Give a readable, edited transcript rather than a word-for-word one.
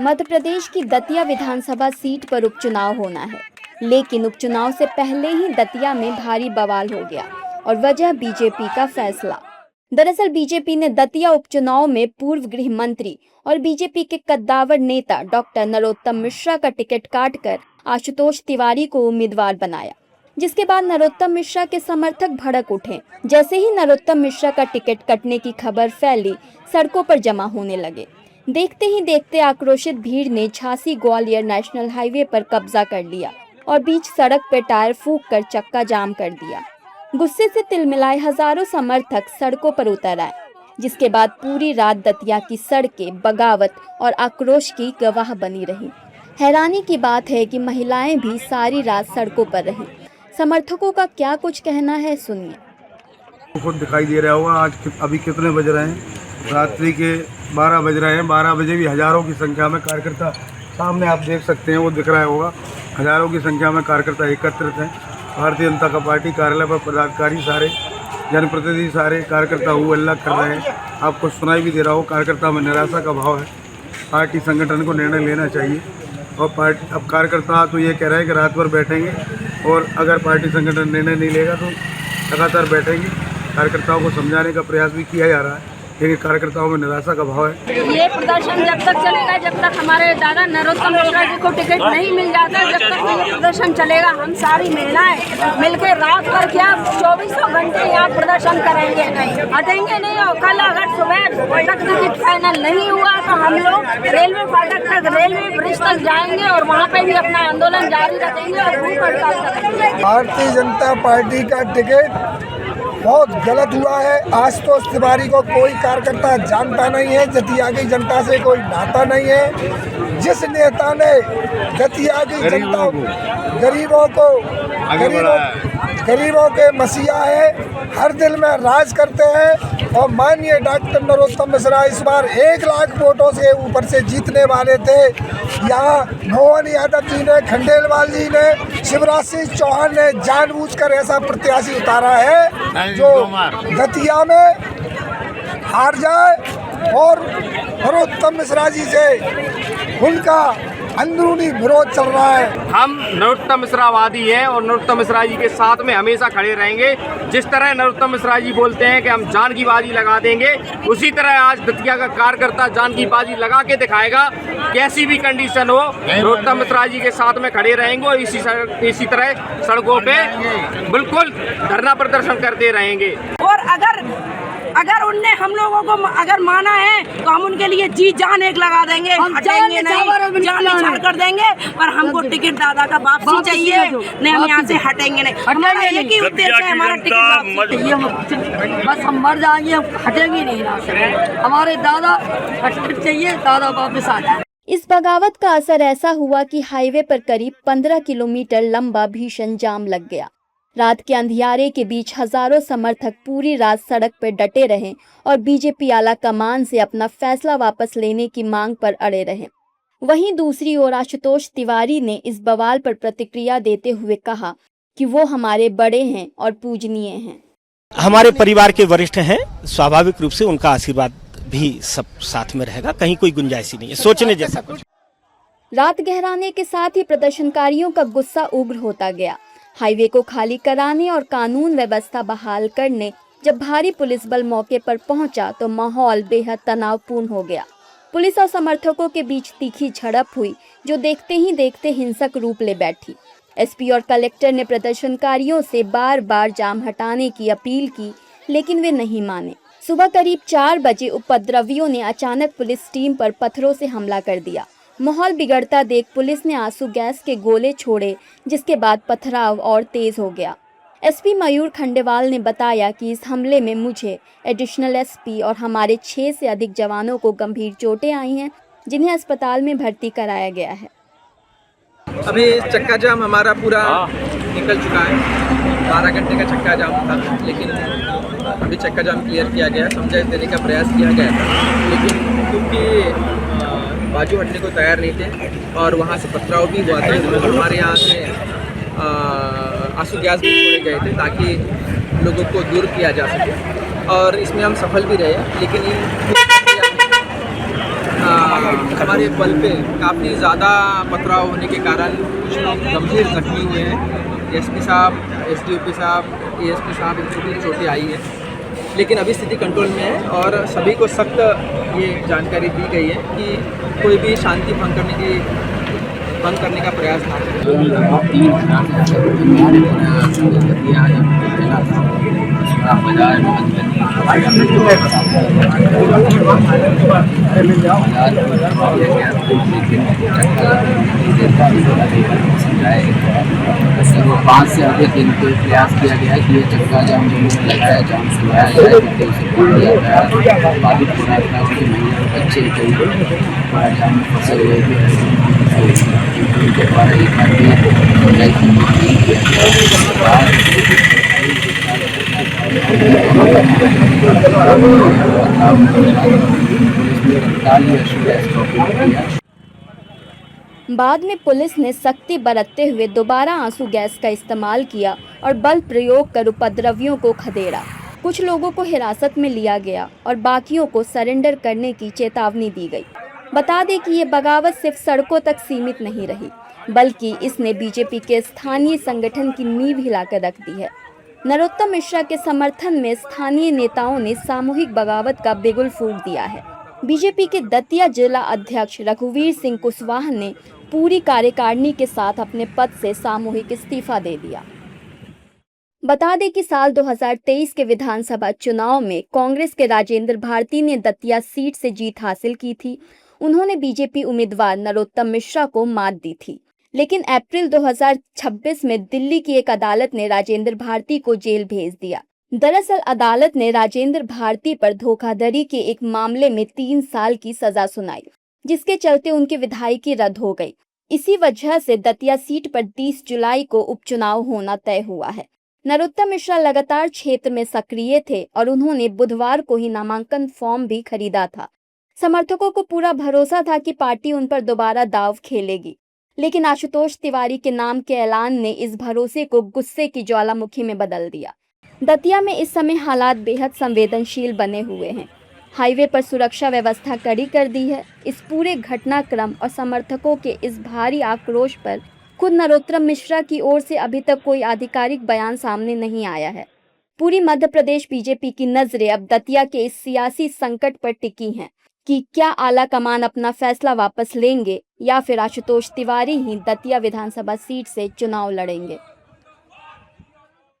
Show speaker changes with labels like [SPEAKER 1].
[SPEAKER 1] मध्य प्रदेश की दतिया विधानसभा सीट पर उपचुनाव होना है, लेकिन उपचुनाव से पहले ही दतिया में भारी बवाल हो गया और वजह बीजेपी का फैसला। दरअसल बीजेपी ने दतिया उपचुनाव में पूर्व गृह मंत्री और बीजेपी के कद्दावर नेता डॉक्टर नरोत्तम मिश्रा का टिकट काटकर आशुतोष तिवारी को उम्मीदवार बनाया, जिसके बाद नरोत्तम मिश्रा के समर्थक भड़क उठे। जैसे ही नरोत्तम मिश्रा का टिकट कटने की खबर फैली, सड़कों पर जमा होने लगे। देखते ही देखते आक्रोशित भीड़ ने झांसी ग्वालियर नेशनल हाईवे पर कब्जा कर लिया और बीच सड़क पर टायर फूंककर चक्का जाम कर दिया। गुस्से से तिलमिलाए हजारों समर्थक सड़कों पर उतर आए, जिसके बाद पूरी रात दतिया की सड़कें बगावत और आक्रोश की गवाह बनी रही। हैरानी की बात है कि महिलाएं भी सारी रात सड़कों पर रहीं। समर्थकों का क्या कुछ कहना है, सुनिए।
[SPEAKER 2] खुद दिखाई दे रहा होगा आज अभी कितने बज रहे हैं, रात्रि के 12 बज रहे हैं। 12 बजे भी हजारों की संख्या में कार्यकर्ता, सामने आप देख सकते हैं वो दिख रहा होगा, हजारों की संख्या में कार्यकर्ता एकत्रित हैं। भारतीय जनता पार्टी कार्यालय पर पदाधिकारी सारे, जनप्रतिनिधि सारे कार्यकर्ता हुए अल्लाह कर रहे हैं। आपको सुनाई भी दे रहा हो, कार्यकर्ता में निराशा का भाव है। पार्टी संगठन को निर्णय लेना चाहिए और पार्टी अब कार्यकर्ता तो ये कह रहे हैं कि रात भर बैठेंगे और अगर पार्टी संगठन निर्णय नहीं लेगा तो लगातार बैठेंगे। कार्यकर्ताओं को समझाने का प्रयास भी किया जा रहा है, लेकिन कार्यकर्ताओं में निराशा का भाव है।
[SPEAKER 3] ये प्रदर्शन जब तक चलेगा, जब तक हमारे दादा नरोत्तम मिश्रा जी को टिकट नहीं मिल जाता, जब तक ये प्रदर्शन चलेगा। हम सारी महिलाएं मिलकर रात भर क्या 24 घंटे यहाँ प्रदर्शन करेंगे, नहीं हटेंगे नहीं। और कल अगर सुबह तक टिकट फाइनल नहीं हुआ तो हम लोग रेलवे फाटक तक, रेलवे ब्रिज तक जाएंगे और वहाँ पे भी अपना आंदोलन जारी रखेंगे और भूख हड़ताल करेंगे।
[SPEAKER 4] भारतीय जनता पार्टी का टिकट बहुत गलत हुआ है। आशुतोष तिवारी को कोई कार्यकर्ता जानता नहीं है, दतिया की जनता से कोई नाता नहीं है। जिस नेता ने दतिया की जनता, गरीबों के मसीहा है, हर दिल में राज करते हैं। और माननीय डॉक्टर नरोत्तम मिश्रा इस बार 1 लाख वोटों से ऊपर से जीतने वाले थे। यहाँ मोहन यादव जी ने, खंडेलवाल जी ने, शिवराज सिंह चौहान ने जानबूझकर ऐसा प्रत्याशी उतारा है जो दतिया में हार जाए। और नरोत्तम मिश्रा जी से उनका अंदरूनी विरोध चल रहा है।
[SPEAKER 5] हम नरोत्तम मिश्रावादी हैं और नरोत्तम मिश्रा जी के साथ में हमेशा खड़े रहेंगे। जिस तरह नरोत्तम मिश्रा जी बोलते हैं कि हम जान की बाजी लगा देंगे, उसी तरह आज दतिया का कार्यकर्ता जान की बाजी लगा के दिखाएगा। कैसी भी कंडीशन हो, नरोत्तम मिश्रा जी के साथ में खड़े रहेंगे और इसी तरह सड़कों पे बिल्कुल धरना प्रदर्शन करते रहेंगे।
[SPEAKER 3] और अगर उनने हम लोगों को अगर माना है तो हम उनके लिए जी जान एक लगा देंगे, हटेंगे नहीं, जान छाड़ कर देंगे। पर हमको टिकट दादा का वापसी चाहिए, नहीं हम यहाँ से हटेंगे नहीं। हमारा एक ही उद्देश्य है, हमारा टिकट वापसी चाहिए। बस हम मर जाएंगे, हम हटेंगे नहीं यहाँ से। हमारे दादा टिकट चाहिए, दादा वापस आ जाए।
[SPEAKER 1] इस बगावत का असर ऐसा हुआ कि हाईवे पर करीब 15 किलोमीटर लंबा भीषण जाम लग गया। रात के अंधियारे के बीच हजारों समर्थक पूरी रात सड़क पर डटे रहे और बीजेपी आला कमान से अपना फैसला वापस लेने की मांग पर अड़े रहे। वहीं दूसरी ओर आशुतोष तिवारी ने इस बवाल पर प्रतिक्रिया देते हुए कहा कि वो हमारे बड़े हैं और पूजनीय हैं।
[SPEAKER 6] हमारे परिवार के वरिष्ठ हैं, स्वाभाविक रूप से उनका आशीर्वाद भी सब साथ में रहेगा, कहीं कोई गुंजाइश ही नहीं है सोचने जैसा कुछ।
[SPEAKER 1] रात गहराने के साथ ही प्रदर्शनकारियों का गुस्सा उग्र होता गया। हाईवे को खाली कराने और कानून व्यवस्था बहाल करने जब भारी पुलिस बल मौके पर पहुंचा तो माहौल बेहद तनावपूर्ण हो गया। पुलिस और समर्थकों के बीच तीखी झड़प हुई, जो देखते ही देखते हिंसक रूप ले बैठी। एसपी और कलेक्टर ने प्रदर्शनकारियों से बार बार जाम हटाने की अपील की, लेकिन वे नहीं माने। सुबह करीब 4 बजे उपद्रवियों ने अचानक पुलिस टीम पर पत्थरों से हमला कर दिया। माहौल बिगड़ता देख पुलिस ने आंसू गैस के गोले छोड़े, जिसके बाद पथराव और तेज हो गया। एसपी मयूर खंडेवाल ने बताया कि इस हमले में मुझे, एडिशनल एसपी और हमारे 6 से अधिक जवानों को गंभीर चोटें आई हैं, जिन्हें अस्पताल में भर्ती कराया गया है।
[SPEAKER 7] अभी चक्का जाम हमारा पूरा निकल चुका है। 12 घंटे का चक्का जाम था, लेकिन अभी चक्का जाम क्लियर किया गया, समझाइश देने का प्रयास किया गया था, लेकिन क्योंकि बाजू हटने को तैयार नहीं थे और वहाँ से पथराव भी हुआ था। हमारे यहाँ से आंसू गैस भी छोड़े गए थे ताकि लोगों को दूर किया जा सके। और इसमें हम सफल भी रहे, लेकिन हमारे बल पे काफ़ी ज़्यादा पथराव होने के कारण कुछ लोग गंभीर जख्मी हुए हैं। एसपी साहब, एसडीओपी साहब, एएसपी साहब, इनको भी चोटें आई है, लेकिन अभी स्थिति कंट्रोल में है और सभी को सख्त ये जानकारी दी गई है कि कोई भी शांति भंग करने का प्रयास ना
[SPEAKER 8] वो 5 से अधिक दिन को प्रयास किया गया कि ये चक्का जाम जो लगाया जाम सुनाया जाए, क्योंकि उसे बाधित हो रहा था, उसके महिला और बच्चे कई बड़ा जाम में फंसे हुए थे। उनके द्वारा एक बार भी नहीं किया गया।
[SPEAKER 1] बाद में पुलिस ने सख्ती बरतते हुए दोबारा आंसू गैस का इस्तेमाल किया और बल प्रयोग कर उपद्रवियों को खदेड़ा। कुछ लोगों को हिरासत में लिया गया और बाकियों को सरेंडर करने की चेतावनी दी गई। बता दें कि ये बगावत सिर्फ सड़कों तक सीमित नहीं रही, बल्कि इसने बीजेपी के स्थानीय संगठन की नींव हिलाकर रख दी है। नरोत्तम मिश्रा के समर्थन में स्थानीय नेताओं ने सामूहिक बगावत का बिगुल फूंक दिया है। बीजेपी के दतिया जिला अध्यक्ष रघुवीर सिंह कुशवाहा ने पूरी कार्यकारिणी के साथ अपने पद से सामूहिक इस्तीफा दे दिया। बता दें कि साल 2023 के विधानसभा चुनाव में कांग्रेस के राजेंद्र भारती ने दतिया सीट से जीत हासिल की थी। उन्होंने बीजेपी उम्मीदवार नरोत्तम मिश्रा को मात दी थी, लेकिन अप्रैल 2026 में दिल्ली की एक अदालत ने राजेंद्र भारती को जेल भेज दिया। दरअसल अदालत ने राजेंद्र भारती पर धोखाधड़ी के एक मामले में 3 साल की सजा सुनाई, जिसके चलते उनकी विधायकी रद्द हो गई। इसी वजह से दतिया सीट पर 30 जुलाई को उपचुनाव होना तय हुआ है। नरोत्तम मिश्रा लगातार क्षेत्र में सक्रिय थे और उन्होंने बुधवार को ही नामांकन फॉर्म भी खरीदा था। समर्थकों को पूरा भरोसा था कि पार्टी उन पर दोबारा दांव खेलेगी, लेकिन आशुतोष तिवारी के नाम के ऐलान ने इस भरोसे को गुस्से की ज्वालामुखी में बदल दिया। दतिया में इस समय हालात बेहद संवेदनशील बने हुए हैं। हाईवे पर सुरक्षा व्यवस्था कड़ी कर दी है। इस पूरे घटनाक्रम और समर्थकों के इस भारी आक्रोश पर खुद नरोत्तम मिश्रा की ओर से अभी तक कोई आधिकारिक बयान सामने नहीं आया है। पूरी मध्य प्रदेश बीजेपी की नजरें अब दतिया के इस सियासी संकट पर टिकी हैं कि क्या आला कमान अपना फैसला वापस लेंगे या फिर आशुतोष तिवारी ही दतिया विधानसभा सीट से चुनाव लड़ेंगे।